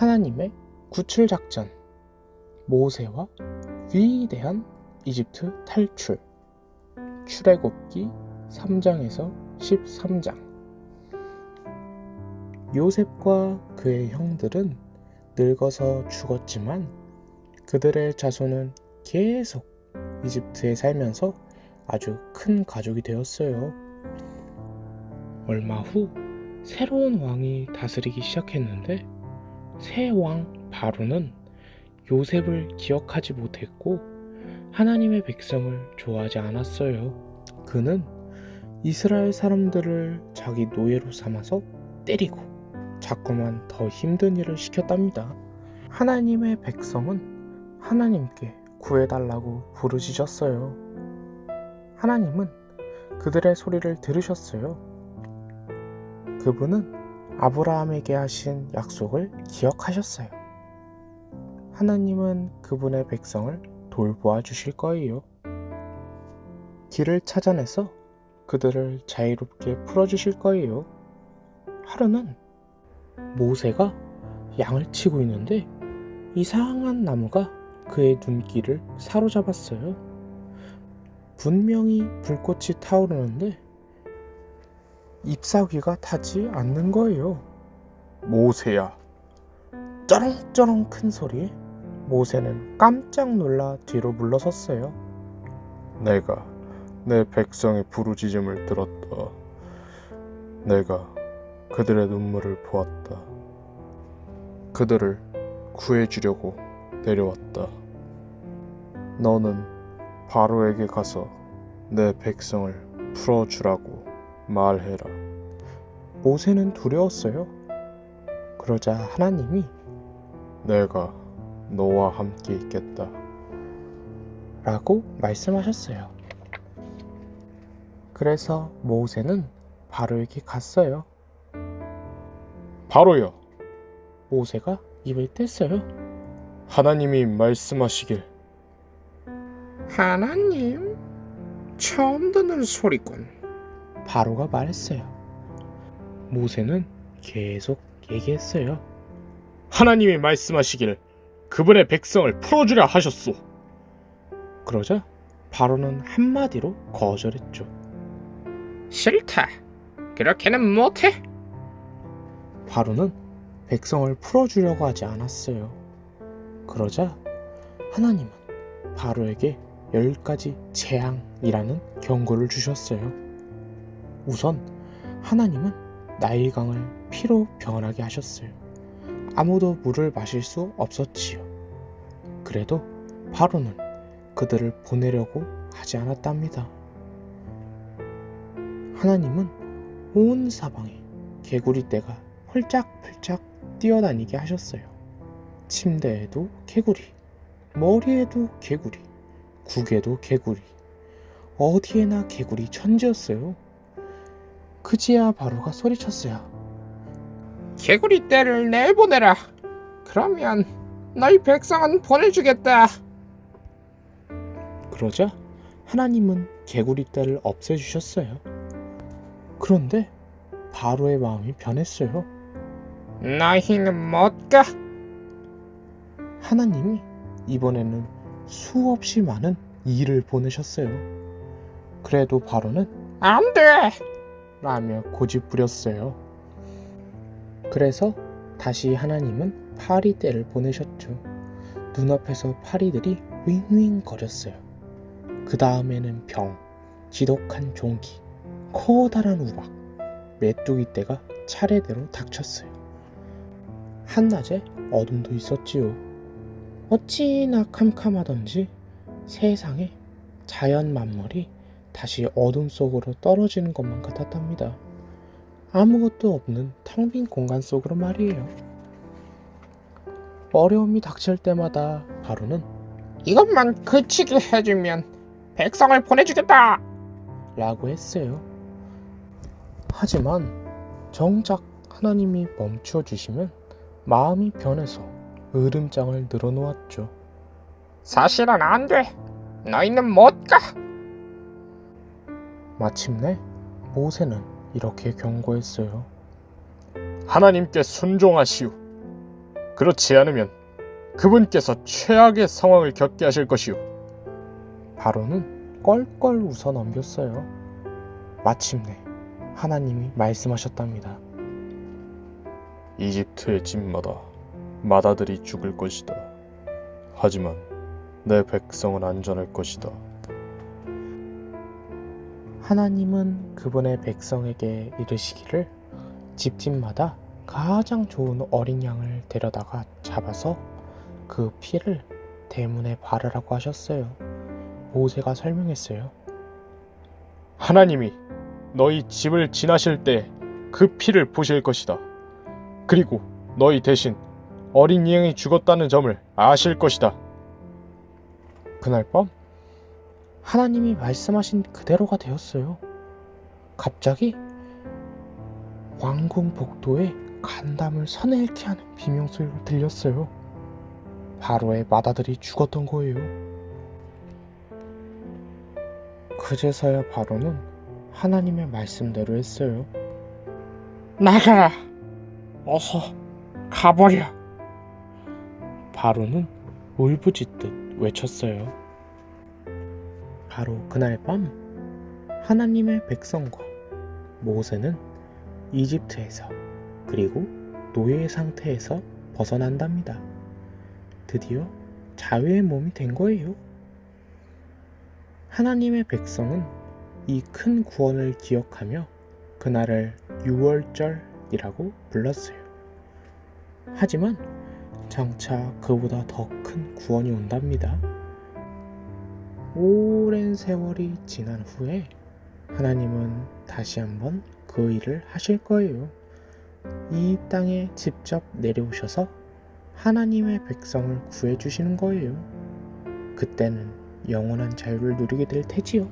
하나님의 구출 작전, 모세와 위대한 이집트 탈출, 출애굽기 3장에서 13장. 요셉과 그의 형들은 늙어서 죽었지만 그들의 자손은 계속 이집트에 살면서 아주 큰 가족이 되었어요. 얼마 후 새로운 왕이 다스리기 시작했는데 새 왕 바로는 요셉을 기억하지 못했고 하나님의 백성을 좋아하지 않았어요. 그는 이스라엘 사람들을 자기 노예로 삼아서 때리고 자꾸만 더 힘든 일을 시켰답니다. 하나님의 백성은 하나님께 구해달라고 부르짖었어요. 하나님은 그들의 소리를 들으셨어요. 그분은 아브라함에게 하신 약속을 기억하셨어요. 하나님은 그분의 백성을 돌보아 주실 거예요. 길을 찾아내서 그들을 자유롭게 풀어주실 거예요. 하루는 모세가 양을 치고 있는데 이상한 나무가 그의 눈길을 사로잡았어요. 분명히 불꽃이 타오르는데 잎사귀가 타지 않는 거예요. 모세야! 쩌렁쩌렁 큰 소리에 모세는 깜짝 놀라 뒤로 물러섰어요. 내가 내 백성의 부르짖음을 들었다. 내가 그들의 눈물을 보았다. 그들을 구해주려고 내려왔다. 너는 바로에게 가서 내 백성을 풀어주라고 말해라. 모세는 두려웠어요. 그러자 하나님이 내가 너와 함께 있겠다 라고 말씀하셨어요. 그래서 모세는 바로에게 갔어요. 바로야, 모세가 입을 뗐어요. 하나님이 말씀하시길. 하나님? 처음 듣는 소리군. 바로가 말했어요. 모세는 계속 얘기했어요. 하나님이 말씀하시길 그분의 백성을 풀어주려 하셨소. 그러자 바로는 한마디로 거절했죠. 싫다. 그렇게는 못해. 바로는 백성을 풀어주려고 하지 않았어요. 그러자 하나님은 바로에게 10가지 재앙이라는 경고를 주셨어요. 우선 하나님은 나일강을 피로 변하게 하셨어요. 아무도 물을 마실 수 없었지요. 그래도 바로는 그들을 보내려고 하지 않았답니다. 하나님은 온 사방에 개구리떼가 펄짝펄짝 뛰어다니게 하셨어요. 침대에도 개구리, 머리에도 개구리, 국에도 개구리, 어디에나 개구리 천지였어요. 그제야 바로가 소리쳤어요. 개구리 떼를 내보내라. 그러면 너희 백성은 보내주겠다. 그러자 하나님은 개구리 떼를 없애주셨어요. 그런데 바로의 마음이 변했어요. 너희는 못 가. 하나님이 이번에는 수없이 많은 이를 보내셨어요. 그래도 바로는 안 돼! 라며 고집부렸어요. 그래서 다시 하나님은 파리떼를 보내셨죠. 눈앞에서 파리들이 윙윙 거렸어요. 그 다음에는 병, 지독한 종기, 커다란 우박, 메뚜기떼가 차례대로 닥쳤어요. 한낮에 어둠도 있었지요. 어찌나 캄캄하던지 세상에 자연 만물이 다시 어둠 속으로 떨어지는 것만 같았답니다. 아무것도 없는 텅 빈 공간 속으로 말이에요. 어려움이 닥칠 때마다 바로는 이것만 그치게 해주면 백성을 보내주겠다! 라고 했어요. 하지만 정작 하나님이 멈추어 주시면 마음이 변해서 으름장을 늘어놓았죠. 사실은 안 돼. 너희는 못 가. 마침내 모세는 이렇게 경고했어요. 하나님께 순종하시오. 그렇지 않으면 그분께서 최악의 상황을 겪게 하실 것이오. 바로는 껄껄 웃어 넘겼어요. 마침내 하나님이 말씀하셨답니다. 이집트의 집마다 마다들이 죽을 것이다. 하지만 내 백성은 안전할 것이다. 하나님은 그분의 백성에게 이르시기를 집집마다 가장 좋은 어린 양을 데려다가 잡아서 그 피를 대문에 바르라고 하셨어요. 모세가 설명했어요. 하나님이 너희 집을 지나실 때 그 피를 보실 것이다. 그리고 너희 대신 어린 양이 죽었다는 점을 아실 것이다. 그날 밤 하나님이 말씀하신 그대로가 되었어요. 갑자기 왕궁 복도에 간담을 서늘케 하는 비명소리가 들렸어요. 바로의 맏아들이 죽었던 거예요. 그제서야 바로는 하나님의 말씀대로 했어요. 나가라. 어서 가버려. 바로는 울부짖듯 외쳤어요. 바로 그날 밤 하나님의 백성과 모세는 이집트에서 그리고 노예 상태에서 벗어난답니다. 드디어 자유의 몸이 된 거예요. 하나님의 백성은 이 큰 구원을 기억하며 그날을 유월절이라고 불렀어요. 하지만 장차 그보다 더 큰 구원이 온답니다. 오랜 세월이 지난 후에 하나님은 다시 한번 그 일을 하실 거예요. 이 땅에 직접 내려오셔서 하나님의 백성을 구해주시는 거예요. 그때는 영원한 자유를 누리게 될 테지요.